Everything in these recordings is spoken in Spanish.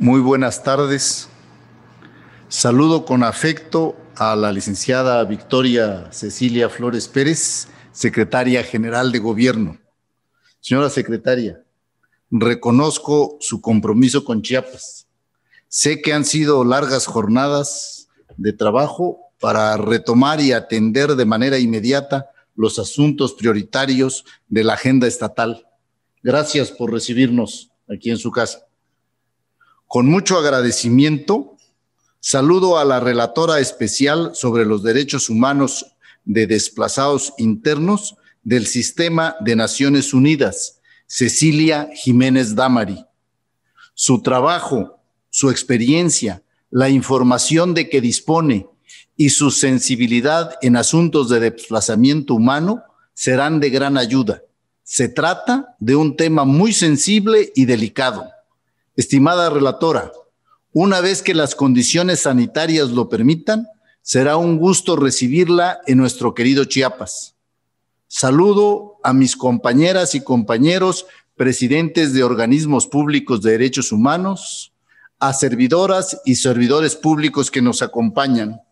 Muy buenas tardes. Saludo con afecto a la licenciada Victoria Cecilia Flores Pérez, secretaria general de Gobierno. Señora secretaria, reconozco su compromiso con Chiapas. Sé que han sido largas jornadas de trabajo para retomar y atender de manera inmediata los asuntos prioritarios de la agenda estatal. Gracias por recibirnos aquí en su casa. Con mucho agradecimiento, saludo a la relatora especial sobre los derechos humanos de desplazados internos del Sistema de Naciones Unidas, Cecilia Jiménez Damari. Su trabajo, su experiencia, la información de que dispone y su sensibilidad en asuntos de desplazamiento humano serán de gran ayuda. Se trata de un tema muy sensible y delicado. Estimada relatora, una vez que las condiciones sanitarias lo permitan, será un gusto recibirla en nuestro querido Chiapas. Saludo a mis compañeras y compañeros presidentes de organismos públicos de derechos humanos, a servidoras y servidores públicos que nos acompañan.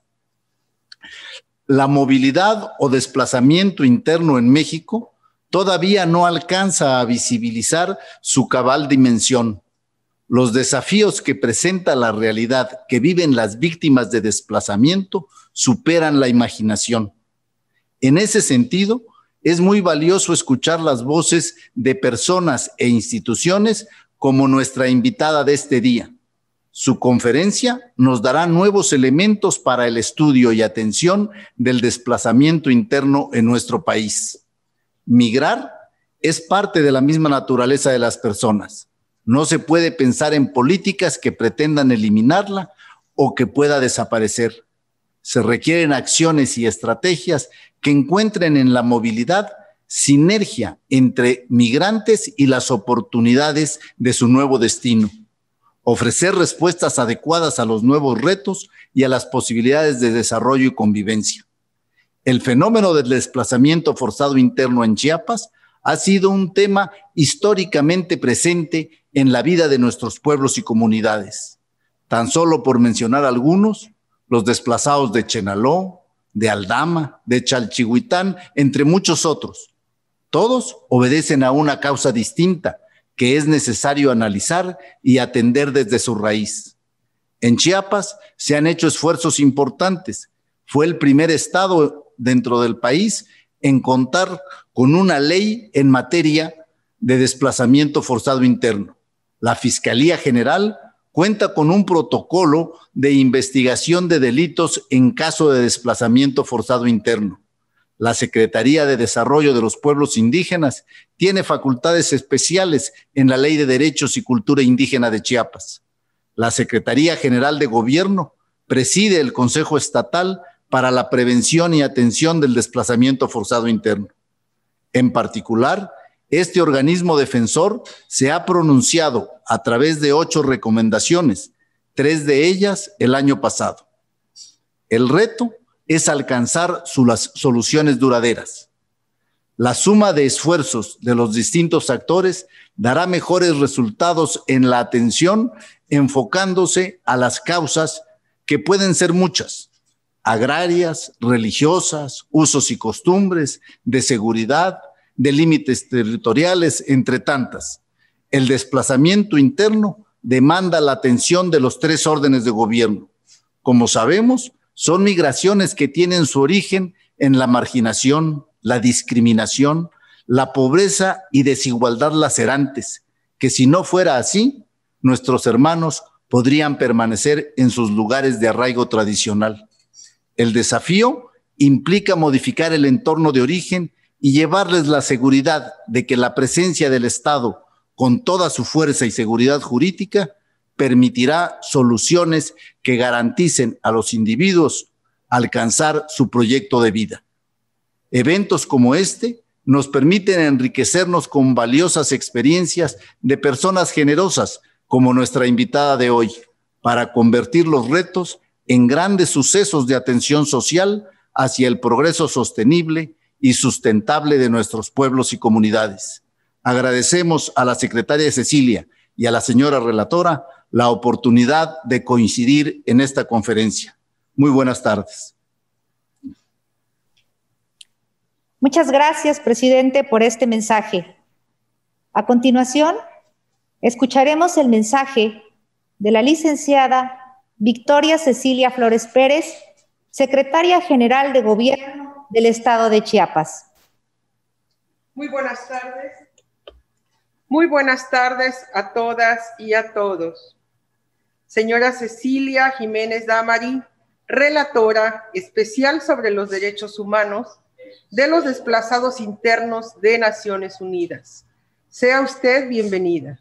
La movilidad o desplazamiento interno en México todavía no alcanza a visibilizar su cabal dimensión. Los desafíos que presenta la realidad que viven las víctimas de desplazamiento superan la imaginación. En ese sentido, es muy valioso escuchar las voces de personas e instituciones como nuestra invitada de este día. Su conferencia nos dará nuevos elementos para el estudio y atención del desplazamiento interno en nuestro país. Migrar es parte de la misma naturaleza de las personas. No se puede pensar en políticas que pretendan eliminarla o que pueda desaparecer. Se requieren acciones y estrategias que encuentren en la movilidad sinergia entre migrantes y las oportunidades de su nuevo destino. Ofrecer respuestas adecuadas a los nuevos retos y a las posibilidades de desarrollo y convivencia. El fenómeno del desplazamiento forzado interno en Chiapas ha sido un tema históricamente presente en la vida de nuestros pueblos y comunidades. Tan solo por mencionar algunos, los desplazados de Chenaló, de Aldama, de Chalchihuitán, entre muchos otros. Todos obedecen a una causa distinta que es necesario analizar y atender desde su raíz. En Chiapas se han hecho esfuerzos importantes. Fue el primer estado dentro del país en contar con una ley en materia de desplazamiento forzado interno. La Fiscalía General cuenta con un protocolo de investigación de delitos en caso de desplazamiento forzado interno. La Secretaría de Desarrollo de los Pueblos Indígenas tiene facultades especiales en la Ley de Derechos y Cultura Indígena de Chiapas. La Secretaría General de Gobierno preside el Consejo Estatal para la Prevención y Atención del Desplazamiento Forzado Interno. En particular, este organismo defensor se ha pronunciado a través de 8 recomendaciones, 3 de ellas el año pasado. El reto es alcanzar sus soluciones duraderas. La suma de esfuerzos de los distintos actores dará mejores resultados en la atención, enfocándose a las causas que pueden ser muchas: agrarias, religiosas, usos y costumbres, de seguridad, de límites territoriales, entre tantas. El desplazamiento interno demanda la atención de los 3 órdenes de gobierno. Como sabemos, son migraciones que tienen su origen en la marginación, la discriminación, la pobreza y desigualdad lacerantes, que si no fuera así, nuestros hermanos podrían permanecer en sus lugares de arraigo tradicional. El desafío implica modificar el entorno de origen y llevarles la seguridad de que la presencia del Estado, con toda su fuerza y seguridad jurídica, permitirá soluciones que garanticen a los individuos alcanzar su proyecto de vida. Eventos como este nos permiten enriquecernos con valiosas experiencias de personas generosas como nuestra invitada de hoy, para convertir los retos en grandes sucesos de atención social hacia el progreso sostenible y sustentable de nuestros pueblos y comunidades. Agradecemos a la secretaria Cecilia y a la señora relatora la oportunidad de coincidir en esta conferencia. Muy buenas tardes. Muchas gracias, presidente, por este mensaje. A continuación, escucharemos el mensaje de la licenciada Victoria Cecilia Flores Pérez, secretaria general de Gobierno del Estado de Chiapas. Muy buenas tardes. Muy buenas tardes a todas y a todos. Señora Cecilia Jiménez Damari, relatora especial sobre los derechos humanos de los desplazados internos de Naciones Unidas. Sea usted bienvenida.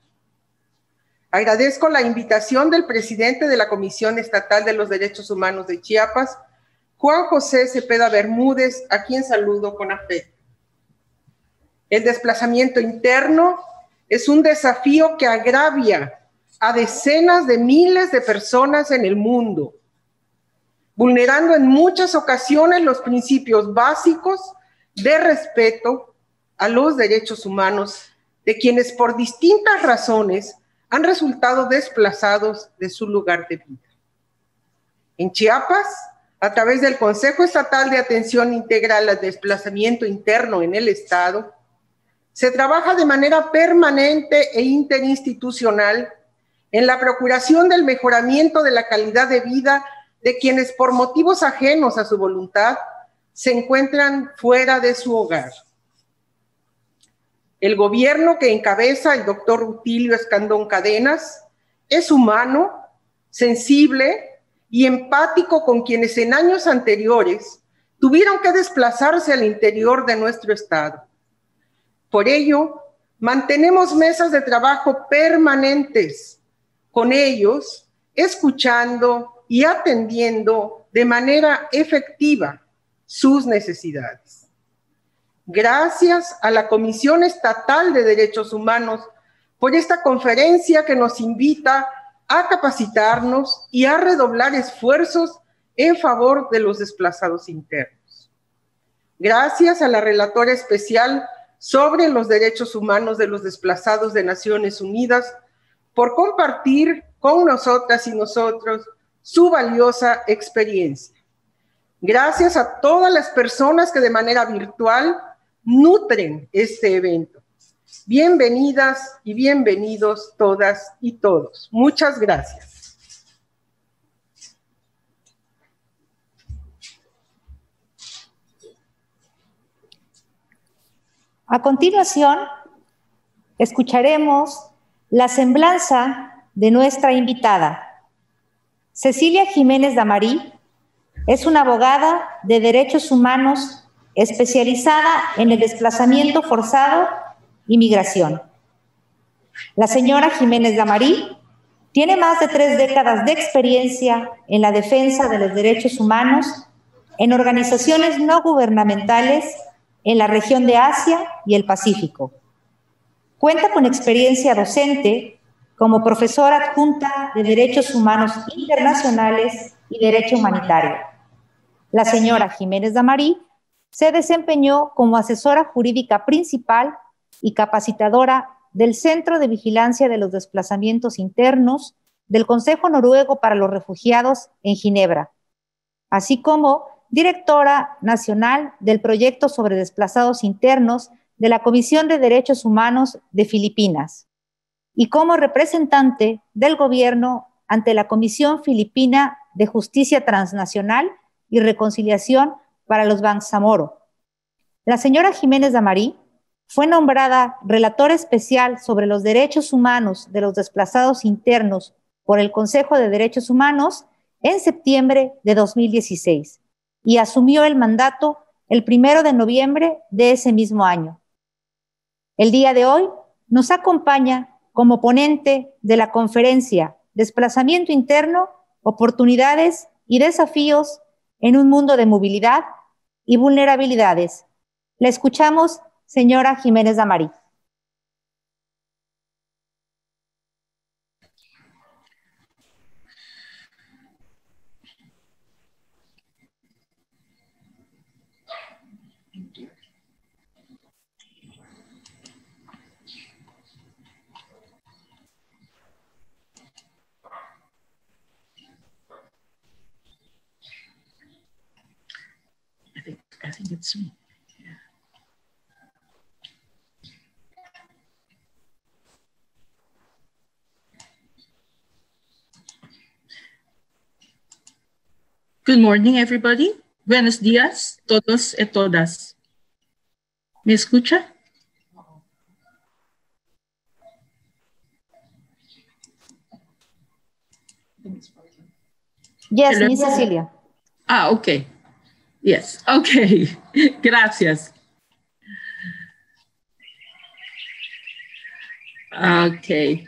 Agradezco la invitación del presidente de la Comisión Estatal de los Derechos Humanos de Chiapas, Juan José Cepeda Bermúdez, a quien saludo con afecto. El desplazamiento interno es un desafío que agravia a decenas de miles de personas en el mundo, vulnerando en muchas ocasiones los principios básicos de respeto a los derechos humanos de quienes por distintas razones han resultado desplazados de su lugar de vida. En Chiapas, a través del Consejo Estatal de Atención Integral al Desplazamiento Interno en el Estado, se trabaja de manera permanente e interinstitucional en la procuración del mejoramiento de la calidad de vida de quienes por motivos ajenos a su voluntad se encuentran fuera de su hogar. El gobierno que encabeza el doctor Rutilio Escandón Cadenas es humano, sensible y empático con quienes en años anteriores tuvieron que desplazarse al interior de nuestro estado. Por ello, mantenemos mesas de trabajo permanentes con ellos, escuchando y atendiendo de manera efectiva sus necesidades. Gracias a la Comisión Estatal de Derechos Humanos por esta conferencia que nos invita a capacitarnos y a redoblar esfuerzos en favor de los desplazados internos. Gracias a la relatora especial sobre los derechos humanos de los desplazados de Naciones Unidas por compartir con nosotras y nosotros su valiosa experiencia. Gracias a todas las personas que de manera virtual nutren este evento. Bienvenidas y bienvenidos todas y todos. Muchas gracias. A continuación, escucharemos la semblanza de nuestra invitada. Cecilia Jiménez Damari es una abogada de derechos humanos especializada en el desplazamiento forzado y migración. La señora Jiménez Damari tiene más de 3 décadas de experiencia en la defensa de los derechos humanos en organizaciones no gubernamentales en la región de Asia y el Pacífico. Cuenta con experiencia docente como profesora adjunta de Derechos Humanos Internacionales y Derecho Humanitario. La señora Jiménez Damari se desempeñó como asesora jurídica principal y capacitadora del Centro de Vigilancia de los Desplazamientos Internos del Consejo Noruego para los Refugiados en Ginebra, así como directora nacional del Proyecto sobre Desplazados Internos de la Comisión de Derechos Humanos de Filipinas, y como representante del gobierno ante la Comisión Filipina de Justicia Transnacional y Reconciliación para los Bangsamoro. La señora Jiménez Damari fue nombrada relatora especial sobre los derechos humanos de los desplazados internos por el Consejo de Derechos Humanos en septiembre de 2016 y asumió el mandato el 1 de noviembre de ese mismo año. El día de hoy nos acompaña como ponente de la conferencia Desplazamiento Interno, Oportunidades y Desafíos en un Mundo de Movilidad y Vulnerabilidades. La escuchamos, señora Jiménez Damari. think it's me. Yeah. Good morning, everybody. Buenos días, todos y todas. ¿Me escucha? Yes, Miss Cecilia. Ah, okay. Yes, okay. Gracias. Okay.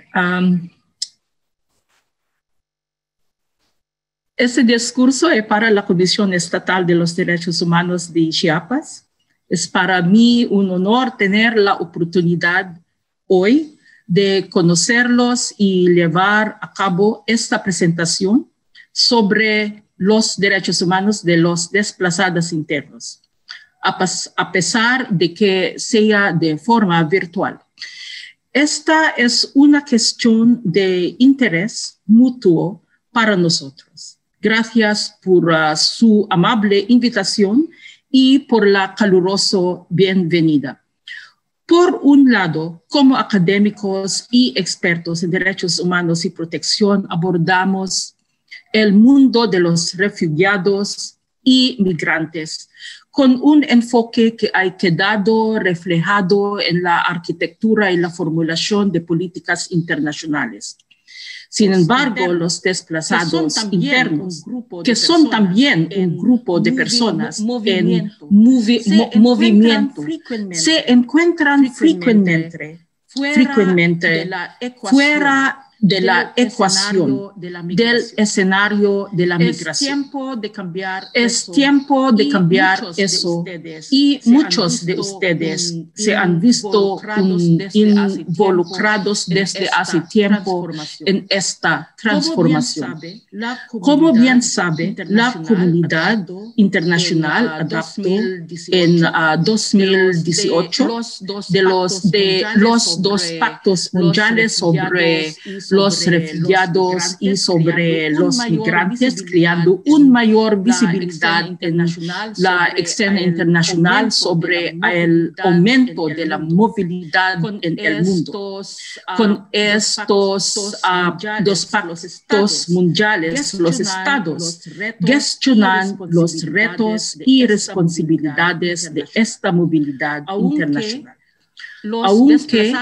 Este discurso es para la Comisión Estatal de los Derechos Humanos de Chiapas. Es para mí un honor tener la oportunidad hoy de conocerlos y llevar a cabo esta presentación sobre los derechos humanos de los desplazados internos, a pesar de que sea de forma virtual. Esta es una cuestión de interés mutuo para nosotros. Gracias por su amable invitación y por la calurosa bienvenida. Por un lado, como académicos y expertos en derechos humanos y protección, abordamos el mundo de los refugiados y migrantes con un enfoque que ha quedado reflejado en la arquitectura y la formulación de políticas internacionales. Sin embargo, los desplazados internos, que son también un grupo de personas en movimiento, se encuentran frecuentemente fuera de la ecuación del escenario de la migración. Es tiempo de cambiar eso y muchos de ustedes se han visto involucrados desde hace tiempo en esta transformación. Como bien sabe, la comunidad internacional adoptó en 2018 de los dos pactos mundiales sobre los refugiados y sobre los migrantes, creando una mayor visibilidad en la escena internacional sobre el aumento de la movilidad en el mundo. Con estos dos pactos mundiales, los estados gestionan los retos y responsabilidades de esta movilidad internacional. Aunque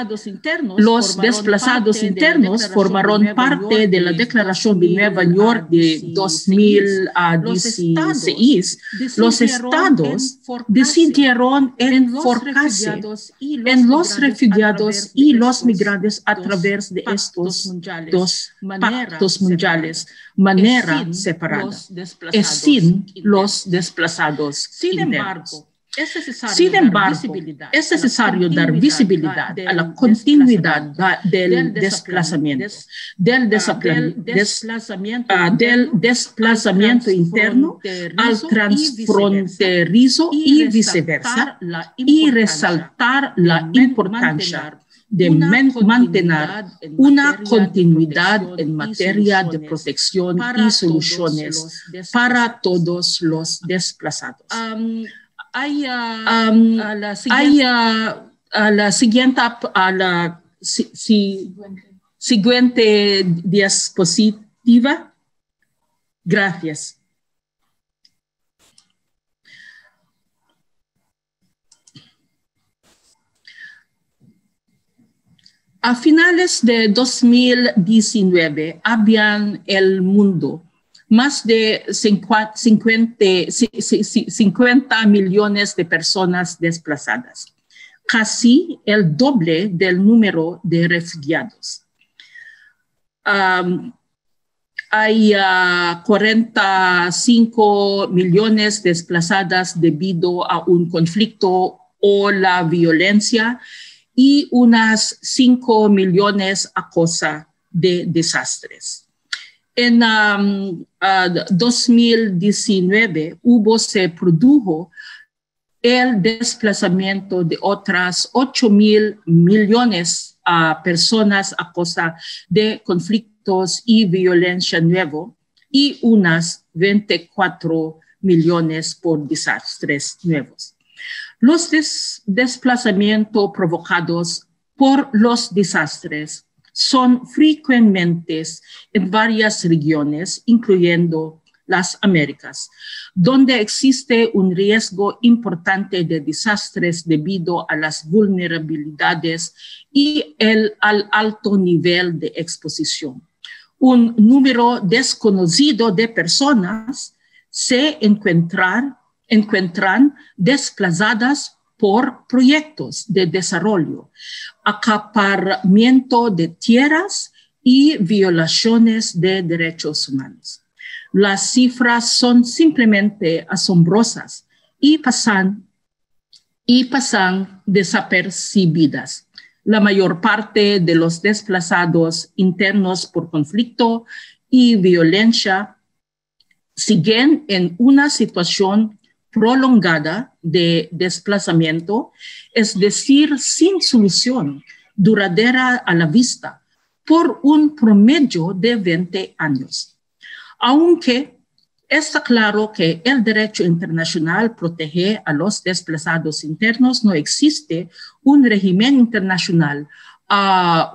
los desplazados internos formaron parte de la Declaración de Nueva York de 2016, los estados decidieron enfocarse en los refugiados y los migrantes a través de estos dos pactos mundiales, manera separada, y sin los desplazados internos. Sin embargo, es necesario dar visibilidad a la continuidad del desplazamiento interno al transfronterizo y viceversa, y resaltar la importancia de mantener una continuidad en materia de protección y soluciones para todos los desplazados. La siguiente diapositiva. Gracias. A finales de 2019, había en el mundo más de 50 millones de personas desplazadas, casi el doble del número de refugiados. Hay 45 millones desplazadas debido a un conflicto o la violencia y unas 5 millones a causa de desastres. En 2019 se produjo el desplazamiento de otras 8.000 millones de personas a causa de conflictos y violencia nueva y unas 24 millones por desastres nuevos. Los desplazamientos provocados por los desastres son frecuentes en varias regiones, incluyendo las Américas, donde existe un riesgo importante de desastres debido a las vulnerabilidades y al alto nivel de exposición. Un número desconocido de personas se encuentran desplazadas por proyectos de desarrollo, acaparamiento de tierras y violaciones de derechos humanos. Las cifras son simplemente asombrosas y pasan desapercibidas. La mayor parte de los desplazados internos por conflicto y violencia siguen en una situación prolongada de desplazamiento, es decir, sin solución duradera a la vista, por un promedio de 20 años. Aunque está claro que el derecho internacional protege a los desplazados internos, no existe un régimen internacional o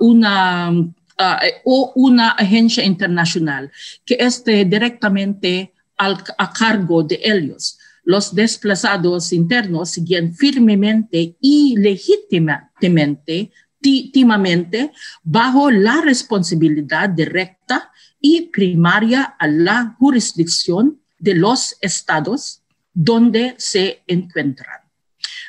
una agencia internacional que esté directamente a cargo de ellos. Los desplazados internos siguen firmemente y legítimamente bajo la responsabilidad directa y primaria a la jurisdicción de los estados donde se encuentran.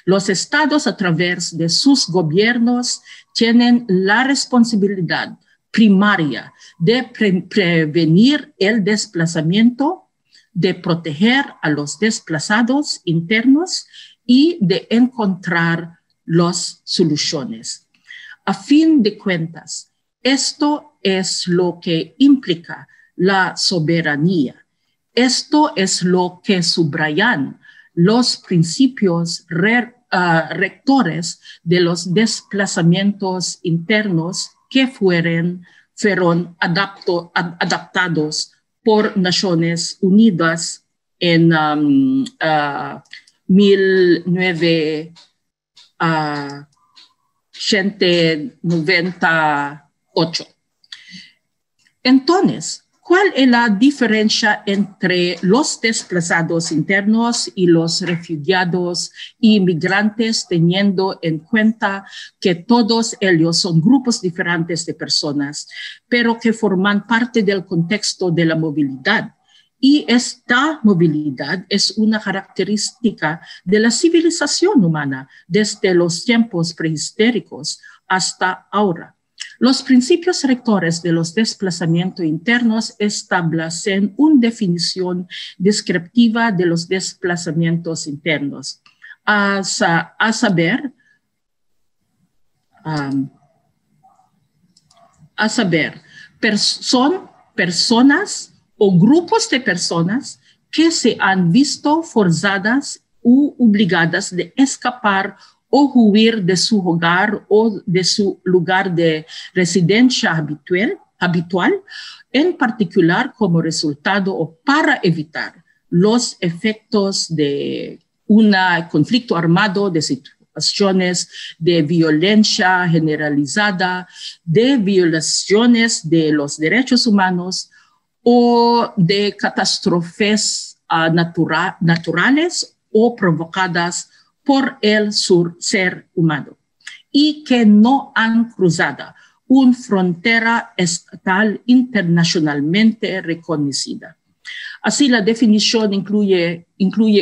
Los estados, a través de sus gobiernos, tienen la responsabilidad primaria de prevenir el desplazamiento, de proteger a los desplazados internos y de encontrar las soluciones. A fin de cuentas, esto es lo que implica la soberanía. Esto es lo que subrayan los principios rectores de los desplazamientos internos que fueron adaptados por Naciones Unidas en 1998. Entonces, ¿cuál es la diferencia entre los desplazados internos y los refugiados y migrantes, teniendo en cuenta que todos ellos son grupos diferentes de personas, pero que forman parte del contexto de la movilidad? Y esta movilidad es una característica de la civilización humana desde los tiempos prehistóricos hasta ahora. Los principios rectores de los desplazamientos internos establecen una definición descriptiva de los desplazamientos internos, a saber, son personas o grupos de personas que se han visto forzadas u obligadas de escapar o huir de su hogar o de su lugar de residencia habitual, en particular como resultado o para evitar los efectos de un conflicto armado, de situaciones de violencia generalizada, de violaciones de los derechos humanos o de catástrofes naturales o provocadas por el ser humano y que no han cruzado una frontera estatal internacionalmente reconocida. Así, la definición incluye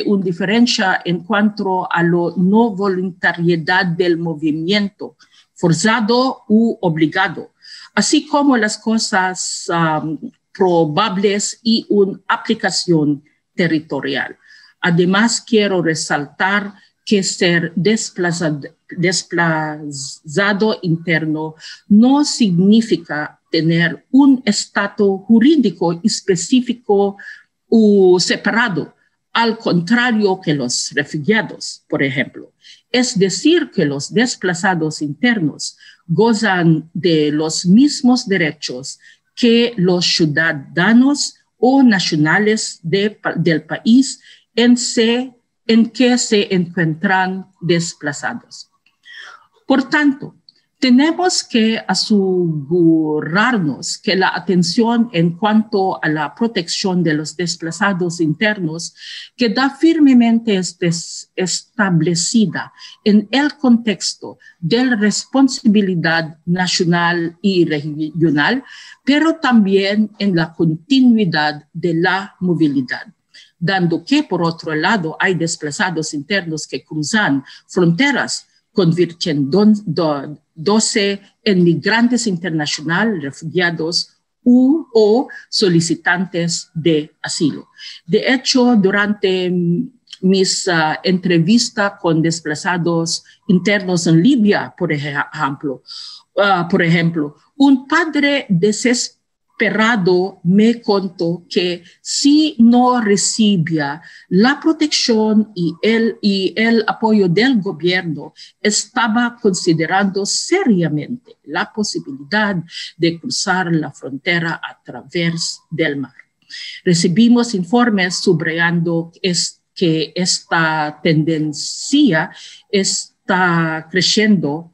una diferencia en cuanto a la no voluntariedad del movimiento, forzado u obligado, así como las cosas probables y una aplicación territorial. Además, quiero resaltar que ser desplazado interno no significa tener un estatus jurídico específico o separado, al contrario que los refugiados, por ejemplo. Es decir, que los desplazados internos gozan de los mismos derechos que los ciudadanos o nacionales del país en que se encuentran desplazados. Por tanto, tenemos que asegurarnos que la atención en cuanto a la protección de los desplazados internos queda firmemente establecida en el contexto de la responsabilidad nacional y regional, pero también en la continuidad de la movilidad, dando que, por otro lado, hay desplazados internos que cruzan fronteras, convirtiéndose en migrantes internacionales, refugiados o solicitantes de asilo. De hecho, durante mis entrevistas con desplazados internos en Libia, por ejemplo, un padre desesperado me contó que si no recibía la protección y el apoyo del gobierno, estaba considerando seriamente la posibilidad de cruzar la frontera a través del mar. Recibimos informes subrayando que esta tendencia está creciendo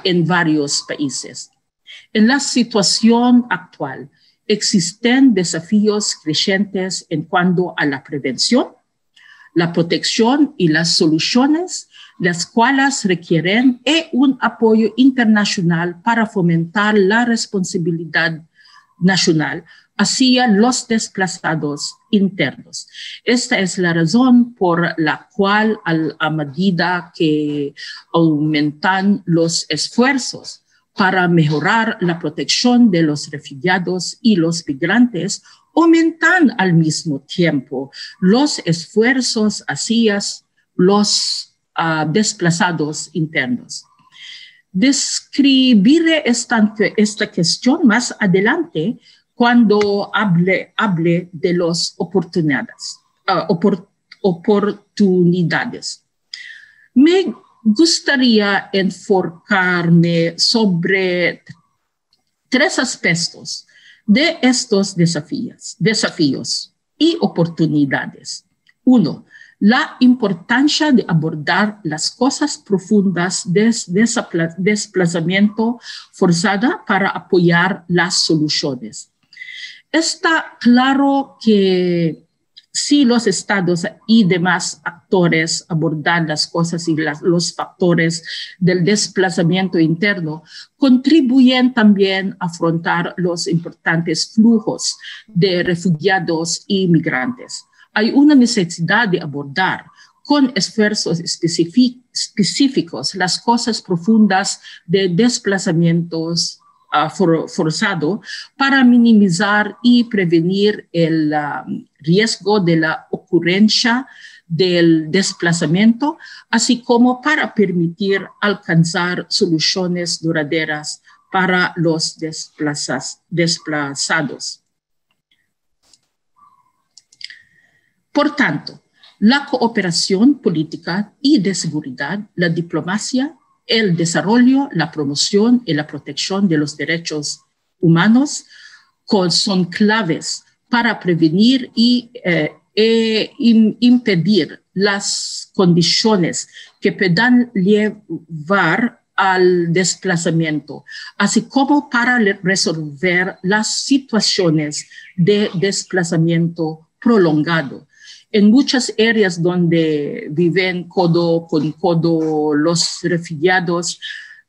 en varios países. En la situación actual, existen desafíos crecientes en cuanto a la prevención, la protección y las soluciones, las cuales requieren un apoyo internacional para fomentar la responsabilidad nacional hacia los desplazados internos. Esta es la razón por la cual, a medida que aumentan los esfuerzos para mejorar la protección de los refugiados y los migrantes, aumentan al mismo tiempo los esfuerzos hacia los desplazados internos. Describiré esta cuestión más adelante cuando hable de las oportunidades. Me gustaría enfocarme sobre 3 aspectos de estos desafíos y oportunidades. 1. La importancia de abordar las causas profundas de desplazamiento forzado para apoyar las soluciones. Está claro que si los estados y demás actores abordan las cosas y los factores del desplazamiento interno, contribuyen también a afrontar los importantes flujos de refugiados y migrantes. Hay una necesidad de abordar con esfuerzos específicos las causas profundas de desplazamientos forzado para minimizar y prevenir el riesgo de la ocurrencia del desplazamiento, así como para permitir alcanzar soluciones duraderas para los desplazados. Por tanto, la cooperación política y de seguridad, la diplomacia, el desarrollo, la promoción y la protección de los derechos humanos son claves para prevenir y impedir las condiciones que puedan llevar al desplazamiento, así como para resolver las situaciones de desplazamiento prolongado. En muchas áreas donde viven codo con codo los refugiados,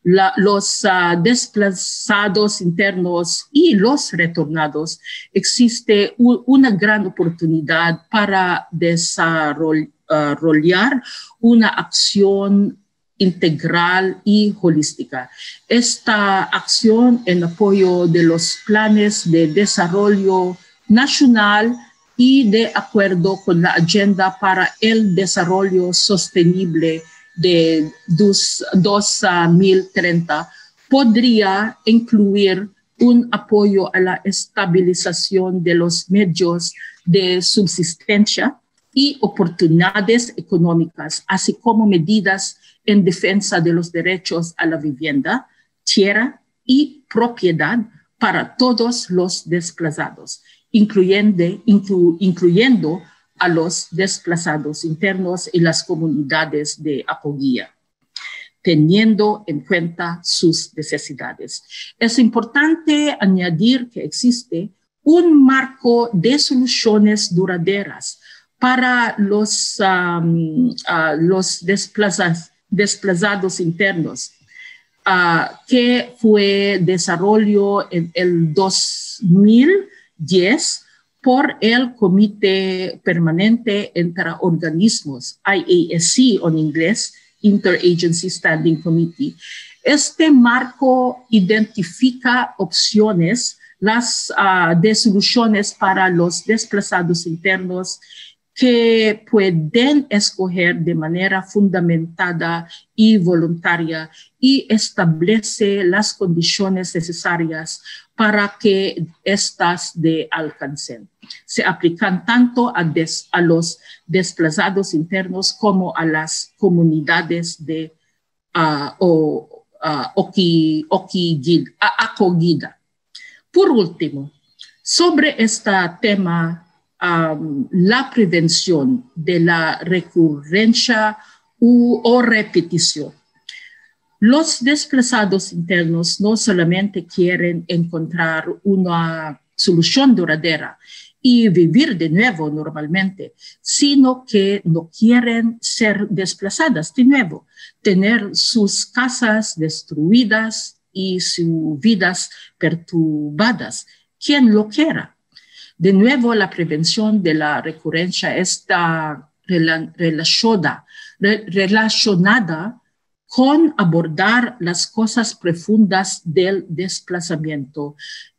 los desplazados internos y los retornados, existe una gran oportunidad para desarrollar una acción integral y holística. Esta acción en apoyo de los planes de desarrollo nacional y de acuerdo con la Agenda para el Desarrollo Sostenible de 2030, podría incluir un apoyo a la estabilización de los medios de subsistencia y oportunidades económicas, así como medidas en defensa de los derechos a la vivienda, tierra y propiedad para todos los desplazados, incluyendo a los desplazados internos y las comunidades de acogida, teniendo en cuenta sus necesidades. Es importante añadir que existe un marco de soluciones duraderas para los desplazados internos, que fue desarrollado en el 2010 por el Comité Permanente entre Organismos, IASC en inglés, Interagency Standing Committee. Este marco identifica opciones de soluciones para los desplazados internos que pueden escoger de manera fundamentada y voluntaria y establece las condiciones necesarias para que éstas alcancen. Se aplican tanto a los desplazados internos como a las comunidades de acogida. Por último, sobre este tema, la prevención de la recurrencia o repetición. Los desplazados internos no solamente quieren encontrar una solución duradera y vivir de nuevo normalmente, sino que no quieren ser desplazadas de nuevo, tener sus casas destruidas y sus vidas perturbadas, quien lo quiera. De nuevo, la prevención de la recurrencia está relacionada con abordar las causas profundas del desplazamiento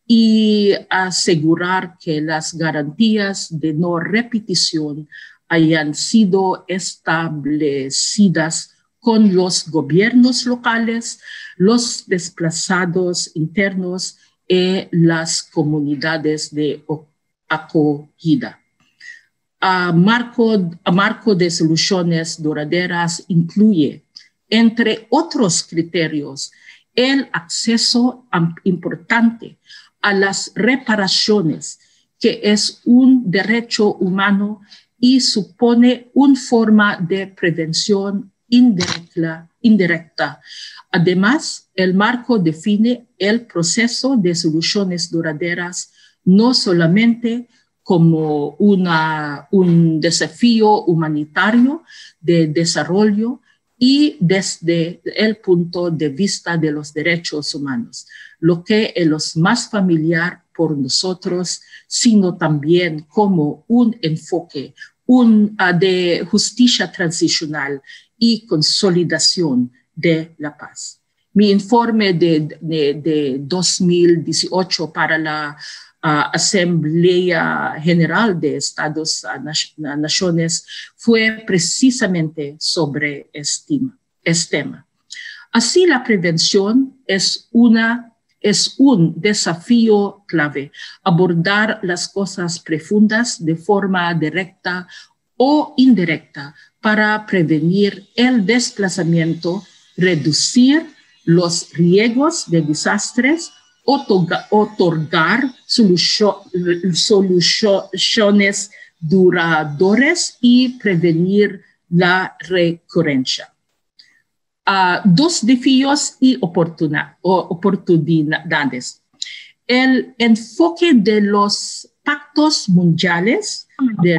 y asegurar que las garantías de no repetición hayan sido establecidas con los gobiernos locales, los desplazados internos y las comunidades de acogida. Marco de soluciones duraderas incluye, entre otros criterios, el acceso importante a las reparaciones, que es un derecho humano y supone una forma de prevención indirecta. Además, el marco define el proceso de soluciones duraderas no solamente como un desafío humanitario de desarrollo y desde el punto de vista de los derechos humanos, lo que es más familiar por nosotros, sino también como un enfoque de justicia transicional y consolidación de la paz. Mi informe de 2018 para la Asamblea General de Estados Naciones fue precisamente sobre este tema. Así, la prevención es un desafío clave, abordar las cosas profundas de forma directa o indirecta para prevenir el desplazamiento, reducir los riesgos de desastres, otorgar soluciones duraderas y prevenir la recurrencia. Dos desafíos y oportunidades. El enfoque de los pactos mundiales de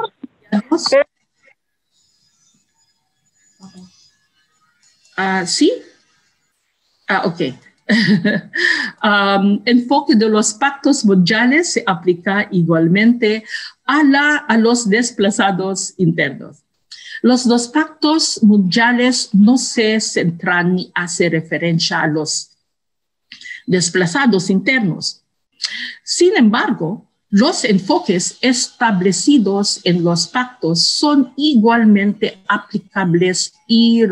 ¿sí? Ok. Enfoque de los pactos mundiales se aplica igualmente a los desplazados internos. Los dos pactos mundiales no se centran ni hacen referencia a los desplazados internos. Sin embargo, los enfoques establecidos en los pactos son igualmente aplicables y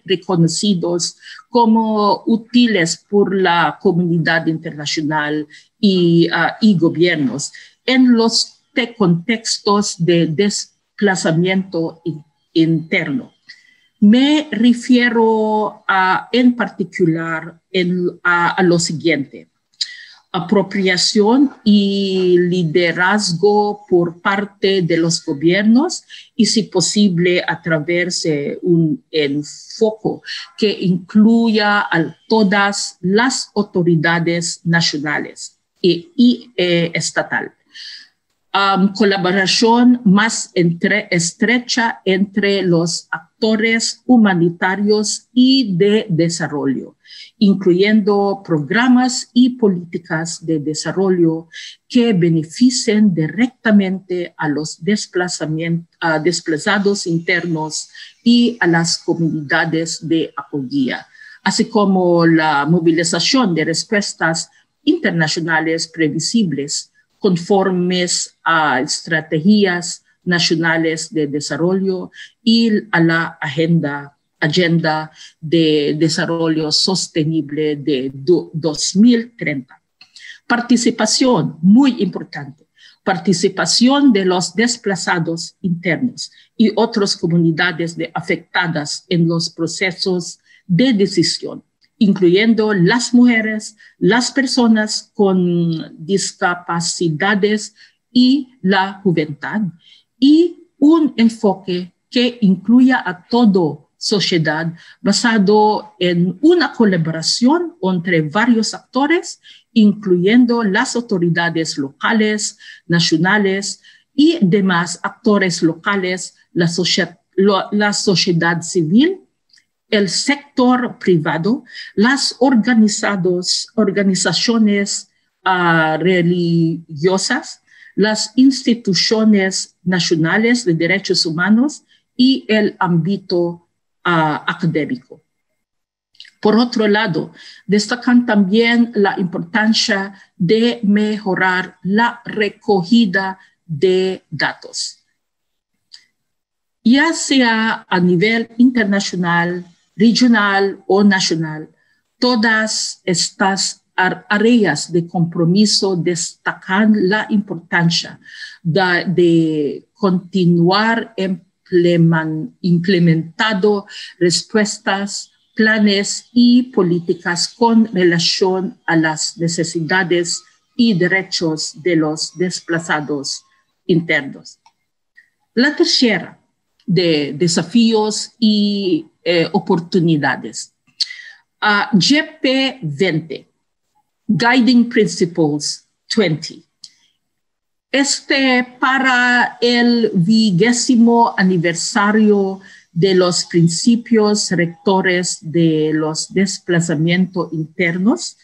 reconocidos como útiles por la comunidad internacional y gobiernos en los contextos de desplazamiento interno. Me refiero en particular a lo siguiente. apropiación y liderazgo por parte de los gobiernos y, si posible, a través de un enfoque que incluya a todas las autoridades nacionales y estatal. Colaboración más estrecha entre los actores humanitarios y de desarrollo, incluyendo programas y políticas de desarrollo que beneficien directamente a los desplazados internos y a las comunidades de acogida, así como la movilización de respuestas internacionales previsibles conformes a estrategias nacionales de desarrollo y a la agenda de desarrollo sostenible de 2030. Participación, muy importante, participación de los desplazados internos y otras comunidades afectadas en los procesos de decisión, incluyendo las mujeres, las personas con discapacidades y la juventud, y un enfoque que incluya a toda sociedad basado en una colaboración entre varios actores, incluyendo las autoridades locales, nacionales y demás actores locales, la sociedad civil, el sector privado, las organizaciones religiosas, las instituciones nacionales de derechos humanos y el ámbito académico. Por otro lado, destacan también la importancia de mejorar la recogida de datos, ya sea a nivel internacional, regional o nacional. Todas estas áreas de compromiso destacan la importancia de continuar implementando respuestas, planes y políticas con relación a las necesidades y derechos de los desplazados internos. La tercera, de desafíos y oportunidades. GP20, Guiding Principles 20. Para el 20º aniversario de los principios rectores de los desplazamientos internos,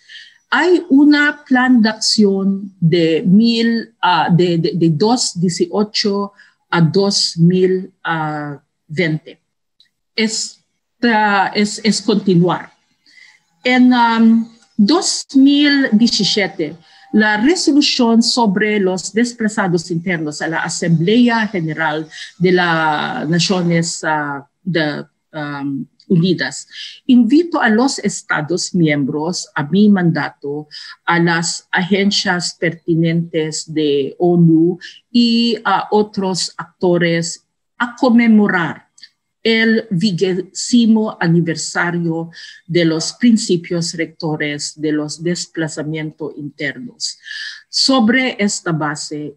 hay una plan de acción de 2018 a 2020. Es continuar. En 2017, la resolución sobre los desplazados internos a la Asamblea General de las Naciones Unidas invitó a los Estados miembros, a mi mandato, a las agencias pertinentes de ONU y a otros actores a conmemorar el 20º aniversario de los principios rectores de los desplazamientos internos. Sobre esta base,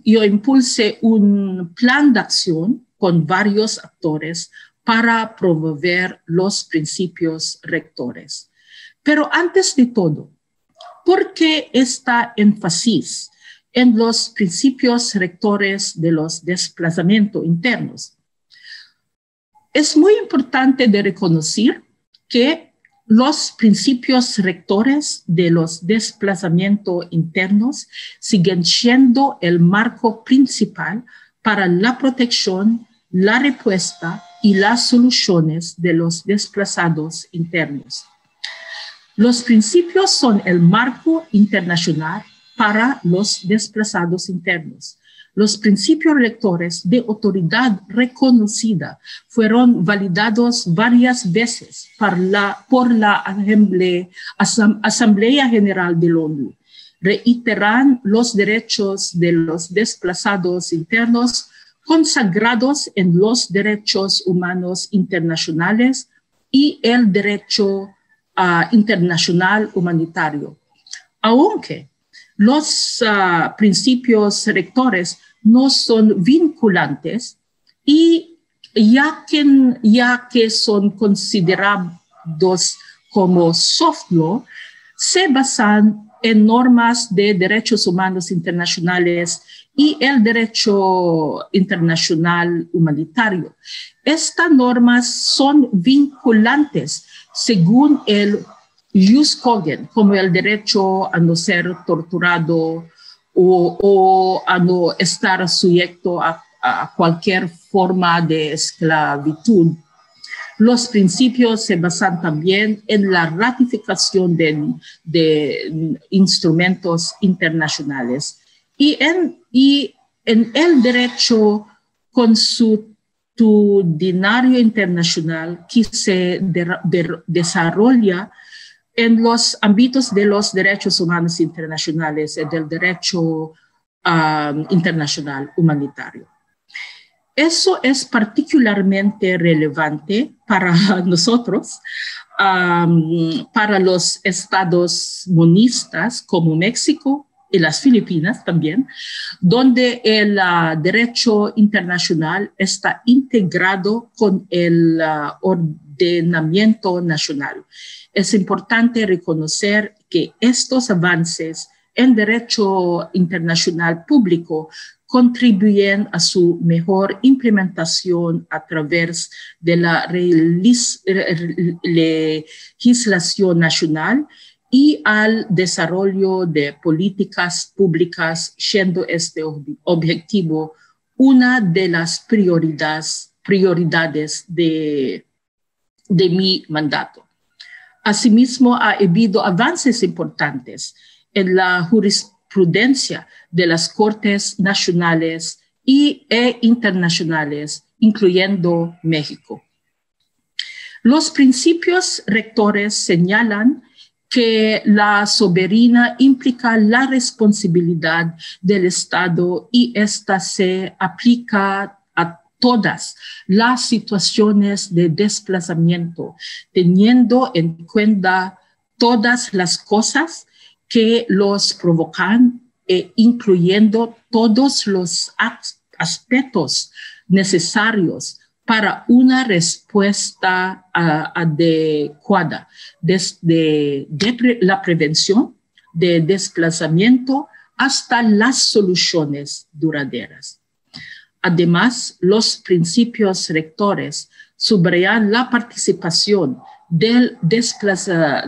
yo impulsé un plan de acción con varios actores para promover los principios rectores. Pero antes de todo, ¿por qué esta énfasis en los principios rectores de los desplazamientos internos? Es muy importante de reconocer que los principios rectores de los desplazamientos internos siguen siendo el marco principal para la protección, la respuesta y las soluciones de los desplazados internos. Los principios son el marco internacional para los desplazados internos. Los principios rectores de autoridad reconocida fueron validados varias veces por la Asamblea General de la ONU. Reiteran los derechos de los desplazados internos consagrados en los derechos humanos internacionales y el derecho internacional humanitario. Aunque los principios rectores no son vinculantes y ya que son considerados como soft law, se basan en normas de derechos humanos internacionales y el derecho internacional humanitario. Estas normas son vinculantes según el jus cogens, como el derecho a no ser torturado o a no estar sujeto a cualquier forma de esclavitud. Los principios se basan también en la ratificación de instrumentos internacionales y en el derecho consuetudinario internacional que se desarrolla en los ámbitos de los derechos humanos internacionales y del derecho internacional humanitario. Eso es particularmente relevante para nosotros, para los estados monistas como México y las Filipinas también, donde el derecho internacional está integrado con el ordenamiento nacional. Es importante reconocer que estos avances en derecho internacional público contribuyen a su mejor implementación a través de la legislación nacional y al desarrollo de políticas públicas, siendo este objetivo una de las prioridades de mi mandato. Asimismo, ha habido avances importantes en la jurisprudencia de las Cortes nacionales e internacionales, incluyendo México. Los principios rectores señalan que la soberanía implica la responsabilidad del Estado y esta se aplica a todas las situaciones de desplazamiento, teniendo en cuenta todas las cosas que los provocan, incluyendo todos los aspectos necesarios para una respuesta adecuada, desde la prevención de desplazamiento hasta las soluciones duraderas. Además, los principios rectores subrayan la participación de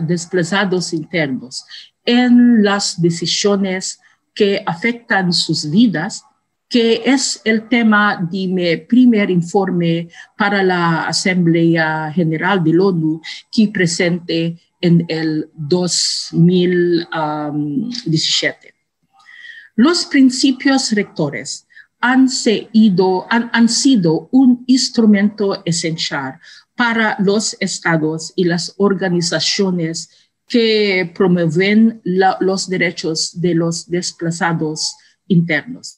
desplazados internos en las decisiones que afectan sus vidas, que es el tema de mi primer informe para la Asamblea General de la ONU que presenté en el 2017. Los principios rectores han sido un instrumento esencial para los estados y las organizaciones que promueven los derechos de los desplazados internos.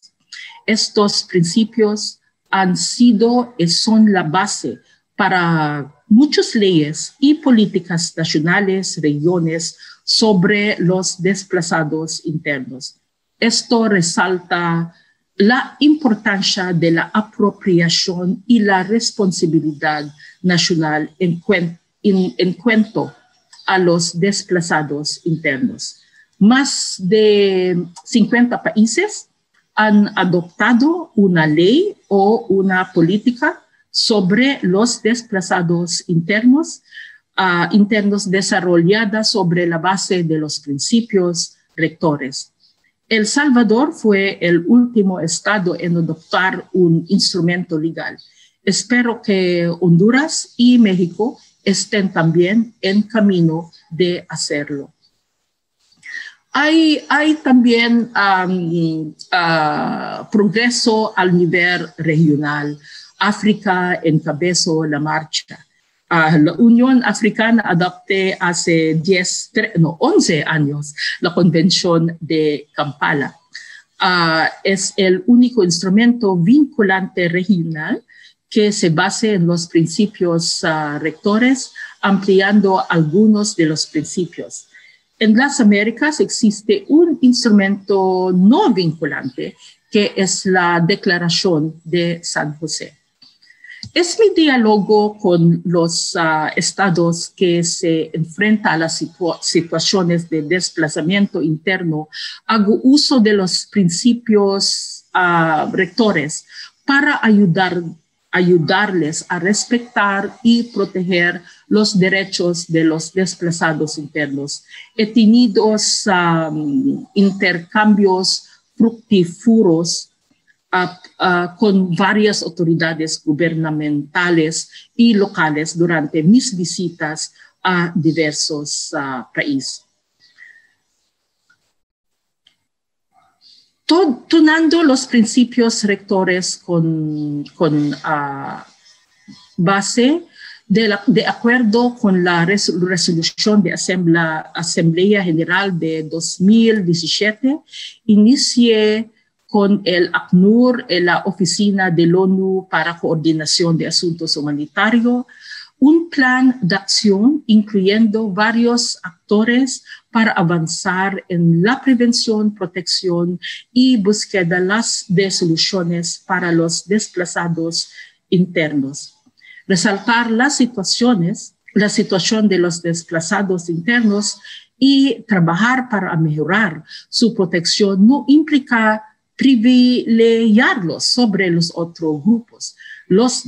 Estos principios han sido y son la base para muchas leyes y políticas nacionales, regiones sobre los desplazados internos. Esto resalta la importancia de la apropiación y la responsabilidad nacional en cuanto a los desplazados internos. Más de 50 países han adoptado una ley o una política sobre los desplazados internos desarrollada sobre la base de los principios rectores. El Salvador fue el último estado en adoptar un instrumento legal. Espero que Honduras y México estén también en camino de hacerlo. Hay también progreso al nivel regional. África encabezó la marcha. La Unión Africana adoptó hace 11 años la Convención de Kampala. Es el único instrumento vinculante regional que se basa en los principios rectores ampliando algunos de los principios. En las Américas existe un instrumento no vinculante, que es la Declaración de San José. Es mi diálogo con los estados que se enfrentan a las situaciones de desplazamiento interno. Hago uso de los principios rectores para ayudarles a respetar y proteger los derechos de los desplazados internos. He tenido intercambios fructíferos con varias autoridades gubernamentales y locales durante mis visitas a diversos países. Tomando los principios rectores con base de acuerdo con la resolución de Asamblea General de 2017, inicié con el ACNUR, la Oficina del ONU para Coordinación de Asuntos Humanitarios, un plan de acción incluyendo varios actores para avanzar en la prevención, protección y búsqueda de soluciones para los desplazados internos. Resaltar la situación de los desplazados internos y trabajar para mejorar su protección no implica privilegiarlos sobre los otros grupos. Los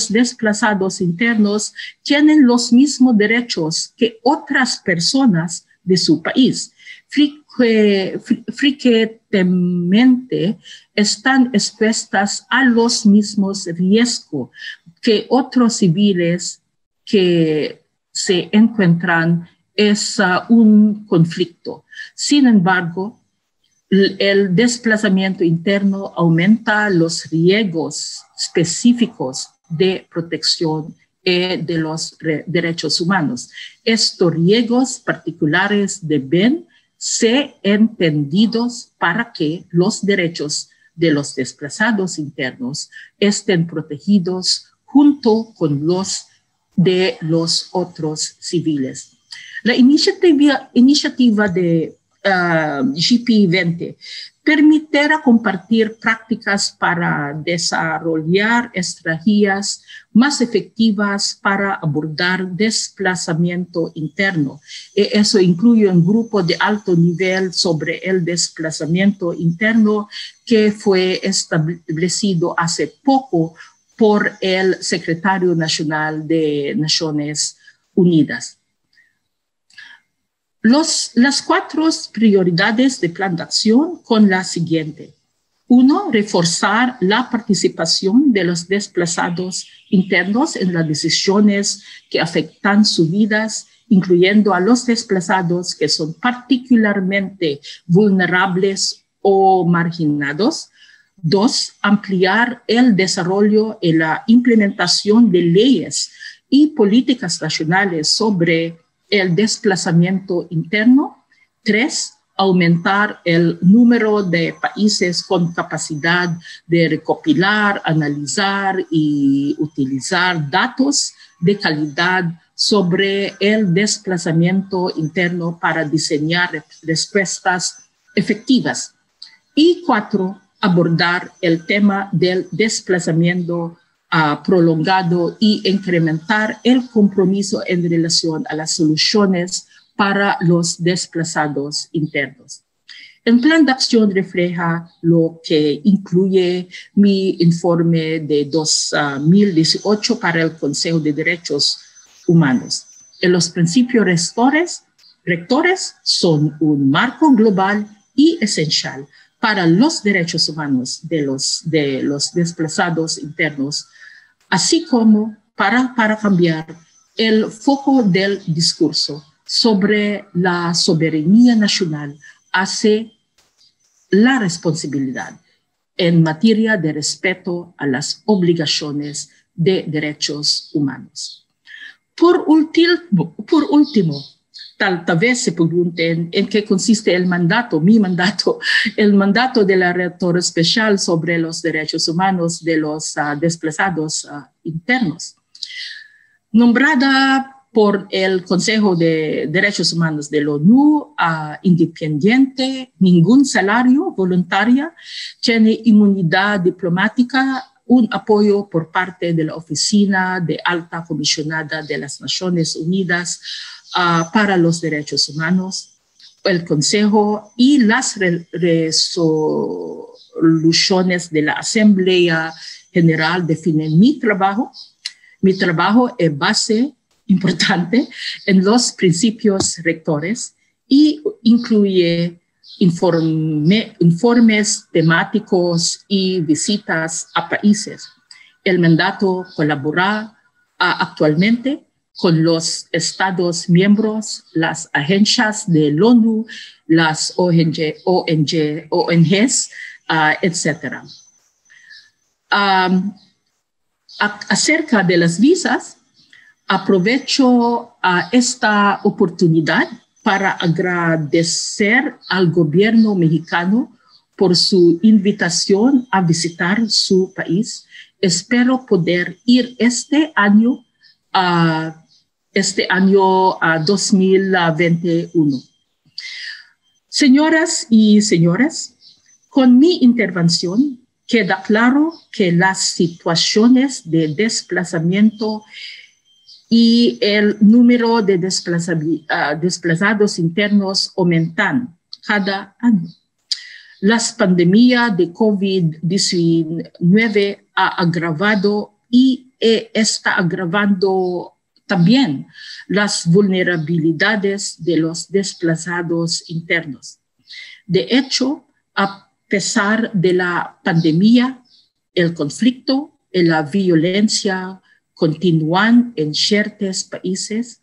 desplazados internos tienen los mismos derechos que otras personas de su país. Frecuentemente están expuestas a los mismos riesgos que otros civiles que se encuentran en un conflicto. Sin embargo, el desplazamiento interno aumenta los riesgos específicos de protección de los derechos humanos. Estos riesgos particulares deben ser entendidos para que los derechos de los desplazados internos estén protegidos junto con los de los otros civiles. La iniciativa de GP20 permitirá compartir prácticas para desarrollar estrategias más efectivas para abordar desplazamiento interno. Eso incluye un grupo de alto nivel sobre el desplazamiento interno que fue establecido hace poco por el Secretario Nacional de Naciones Unidas. Las 4 prioridades de plan de acción con la siguiente. 1. Reforzar la participación de los desplazados internos en las decisiones que afectan sus vidas, incluyendo a los desplazados que son particularmente vulnerables o marginados. 2. Ampliar el desarrollo y la implementación de leyes y políticas nacionales sobre el desplazamiento interno. 3. Aumentar el número de países con capacidad de recopilar, analizar y utilizar datos de calidad sobre el desplazamiento interno para diseñar respuestas efectivas. Y 4. Abordar el tema del desplazamiento prolongado y incrementar el compromiso en relación a las soluciones para los desplazados internos. El plan de acción refleja lo que incluye mi informe de 2018 para el Consejo de Derechos Humanos. Los principios rectores son un marco global y esencial para los derechos humanos de los desplazados internos, así como para cambiar el foco del discurso sobre la soberanía nacional hacia la responsabilidad en materia de respeto a las obligaciones de derechos humanos. Por último, tal vez se pregunten en qué consiste el mandato de la Relatora Especial sobre los Derechos Humanos de los desplazados internos. nombrada por el Consejo de Derechos Humanos de la ONU, independiente, ningún salario, voluntaria, tiene inmunidad diplomática, un apoyo por parte de la Oficina de Alta Comisionada de las Naciones Unidas para los Derechos Humanos, el Consejo y las resoluciones de la Asamblea General definen mi trabajo. Mi trabajo es base importante en los principios rectores y incluye informes temáticos y visitas a países. El mandato colabora actualmente con los Estados miembros, las agencias de la ONU, las ONGs, etc. Acerca de las visas, aprovecho esta oportunidad para agradecer al gobierno mexicano por su invitación a visitar su país. Espero poder ir este año 2021. Señoras y señores, con mi intervención queda claro que las situaciones de desplazamiento y el número de desplazados internos aumentan cada año. La pandemia de COVID-19 ha agravado y está agravando también las vulnerabilidades de los desplazados internos. De hecho, a pesar de la pandemia, el conflicto y la violencia continúan en ciertos países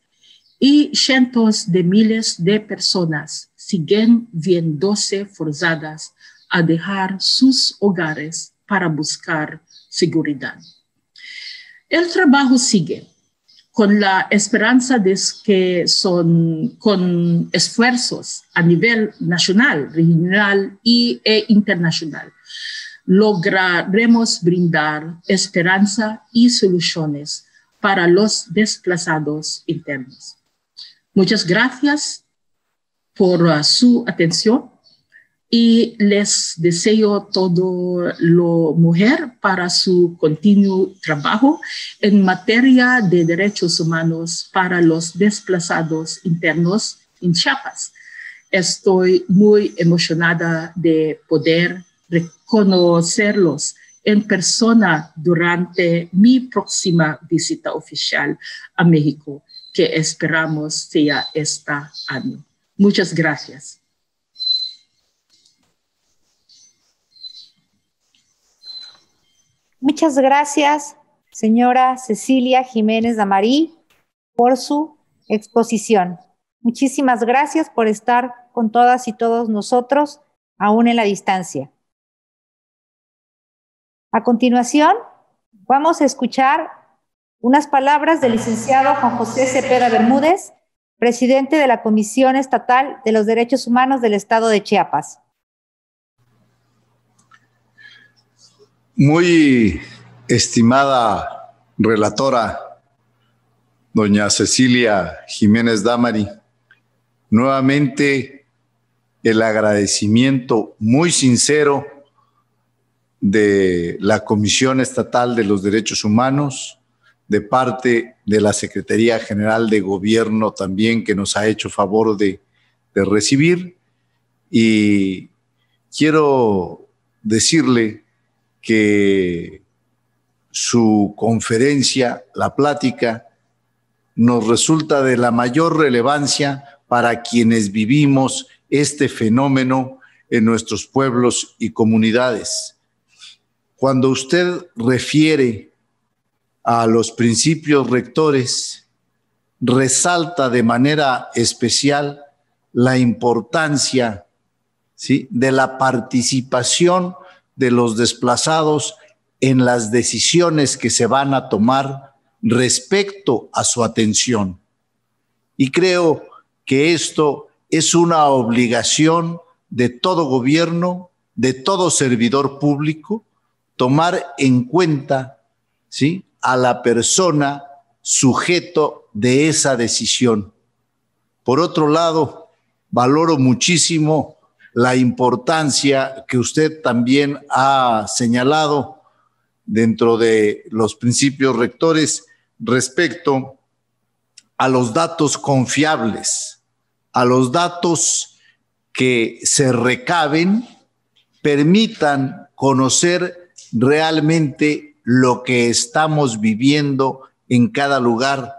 y cientos de miles de personas siguen viéndose forzadas a dejar sus hogares para buscar seguridad. El trabajo sigue con la esperanza de que con esfuerzos a nivel nacional, regional e internacional lograremos brindar esperanza y soluciones para los desplazados internos. Muchas gracias por su atención y les deseo todo lo mejor para su continuo trabajo en materia de derechos humanos para los desplazados internos en Chiapas. Estoy muy emocionada de poder reconocerlos en persona durante mi próxima visita oficial a México, que esperamos sea este año. Muchas gracias. Muchas gracias, señora Cecilia Jiménez Damarí, por su exposición. Muchísimas gracias por estar con todas y todos nosotros, aún en la distancia. A continuación, vamos a escuchar unas palabras del licenciado Juan José Cepeda Bermúdez, presidente de la Comisión Estatal de los Derechos Humanos del Estado de Chiapas. Muy estimada relatora, doña Cecilia Jiménez Damarí, nuevamente el agradecimiento muy sincero de la Comisión Estatal de los Derechos Humanos, de parte de la Secretaría General de Gobierno también, que nos ha hecho favor de recibir. Y quiero decirle que su conferencia, la plática, nos resulta de la mayor relevancia para quienes vivimos este fenómeno en nuestros pueblos y comunidades. Cuando usted refiere a los principios rectores, resalta de manera especial la importancia, ¿sí?, de la participación de los desplazados en las decisiones que se van a tomar respecto a su atención. Y creo que esto es una obligación de todo gobierno, de todo servidor público, tomar en cuenta, ¿sí?, a la persona sujeto de esa decisión. Por otro lado, valoro muchísimo la importancia que usted también ha señalado dentro de los principios rectores respecto a los datos confiables, a los datos que se recaben, permitan conocer realmente lo que estamos viviendo en cada lugar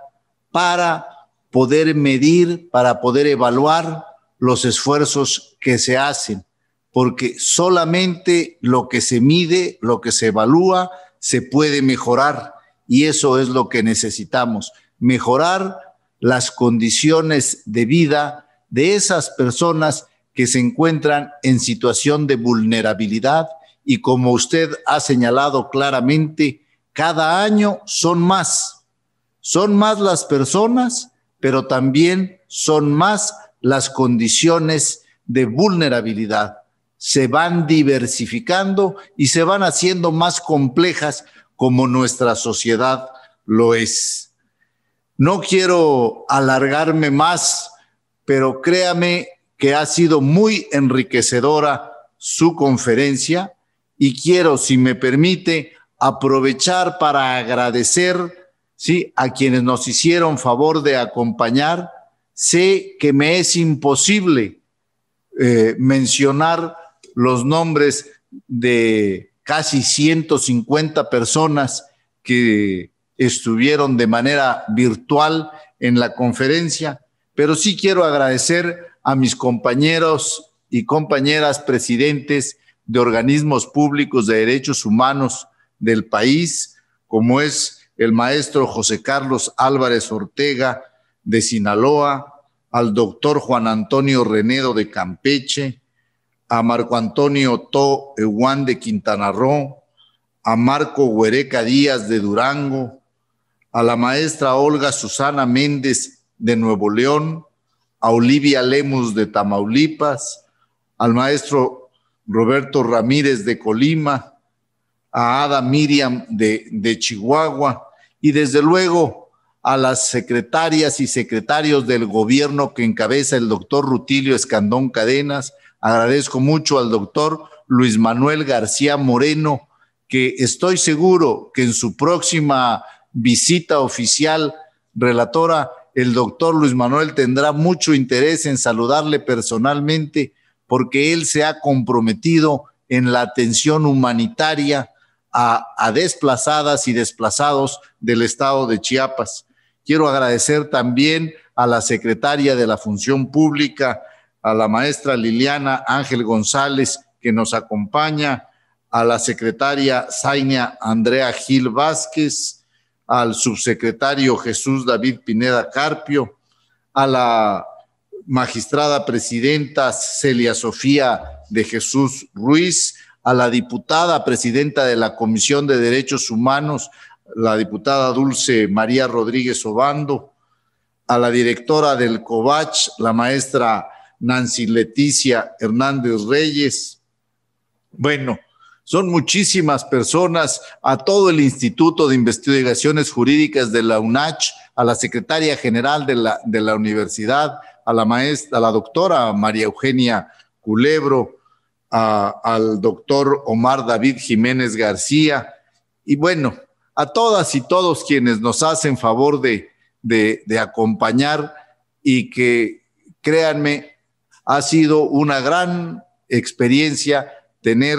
para poder medir, para poder evaluar los esfuerzos que se hacen, porque solamente lo que se mide, lo que se evalúa, se puede mejorar, y eso es lo que necesitamos, mejorar las condiciones de vida de esas personas que se encuentran en situación de vulnerabilidad, y como usted ha señalado claramente, cada año son más las personas, pero también son más las condiciones de vulnerabilidad. Se van diversificando y se van haciendo más complejas como nuestra sociedad lo es. No quiero alargarme más, pero créame que ha sido muy enriquecedora su conferencia y quiero, si me permite, aprovechar para agradecer, ¿sí?, a quienes nos hicieron favor de acompañar. Sé que me es imposible mencionar los nombres de casi 150 personas que estuvieron de manera virtual en la conferencia, pero sí quiero agradecer a mis compañeros y compañeras presidentes de organismos públicos de derechos humanos del país, como es el maestro José Carlos Álvarez Ortega de Sinaloa, al doctor Juan Antonio Renedo de Campeche, a Marco Antonio To Ewan de Quintana Roo, a Marco Huereca Díaz de Durango, a la maestra Olga Susana Méndez de Nuevo León, a Olivia Lemus de Tamaulipas, al maestro Roberto Ramírez de Colima, a Ada Miriam de Chihuahua, y desde luego a las secretarias y secretarios del gobierno que encabeza el doctor Rutilio Escandón Cadenas. Agradezco mucho al doctor Luis Manuel García Moreno, que estoy seguro que en su próxima visita oficial, relatora, el doctor Luis Manuel tendrá mucho interés en saludarle personalmente, porque él se ha comprometido en la atención humanitaria a desplazadas y desplazados del estado de Chiapas. Quiero agradecer también a la secretaria de la Función Pública, a la maestra Liliana Ángel González, que nos acompaña, a la secretaria Zainia Andrea Gil Vázquez, al subsecretario Jesús David Pineda Carpio, a la magistrada presidenta Celia Sofía de Jesús Ruiz, a la diputada presidenta de la Comisión de Derechos Humanos, la diputada Dulce María Rodríguez Obando, a la directora del COVACH, la maestra Nancy Leticia Hernández Reyes. Bueno, son muchísimas personas, a todo el Instituto de Investigaciones Jurídicas de la UNACH, a la secretaria general de la universidad, a la doctora María Eugenia Culebro, al doctor Omar David Jiménez García, y bueno, a todas y todos quienes nos hacen favor de acompañar, y que, créanme, ha sido una gran experiencia tener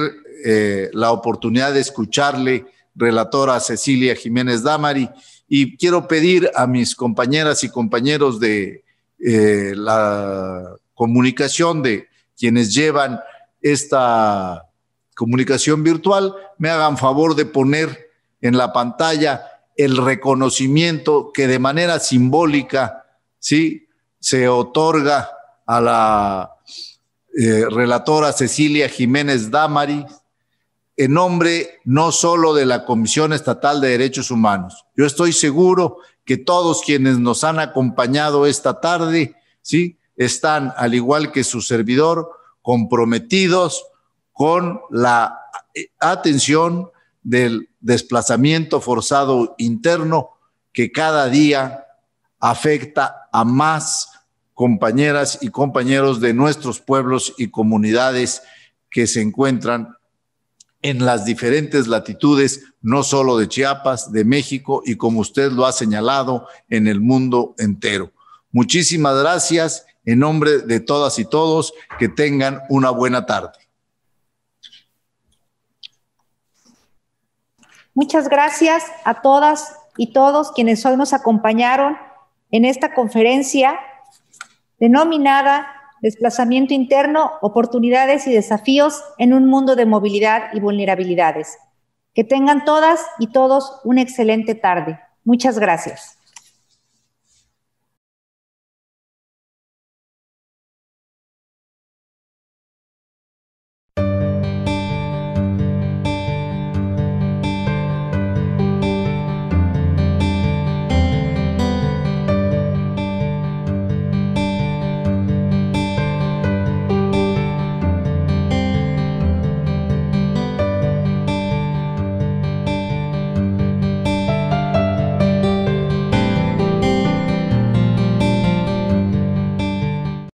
la oportunidad de escucharle, relatora Cecilia Jiménez Damari, y quiero pedir a mis compañeras y compañeros de la comunicación, de quienes llevan esta comunicación virtual, me hagan favor de poner en la pantalla el reconocimiento que de manera simbólica, ¿sí?, se otorga a la relatora Cecilia Jiménez Damari, en nombre no solo de la Comisión Estatal de Derechos Humanos. Yo estoy seguro que todos quienes nos han acompañado esta tarde, ¿sí?, están, al igual que su servidor, comprometidos con la atención del desplazamiento forzado interno, que cada día afecta a más compañeras y compañeros de nuestros pueblos y comunidades que se encuentran en las diferentes latitudes, no solo de Chiapas, de México y, como usted lo ha señalado, en el mundo entero. Muchísimas gracias en nombre de todas y todos. Que tengan una buena tarde. Muchas gracias a todas y todos quienes hoy nos acompañaron en esta conferencia denominada Desplazamiento interno, oportunidades y desafíos en un mundo de movilidad y vulnerabilidades. Que tengan todas y todos una excelente tarde. Muchas gracias.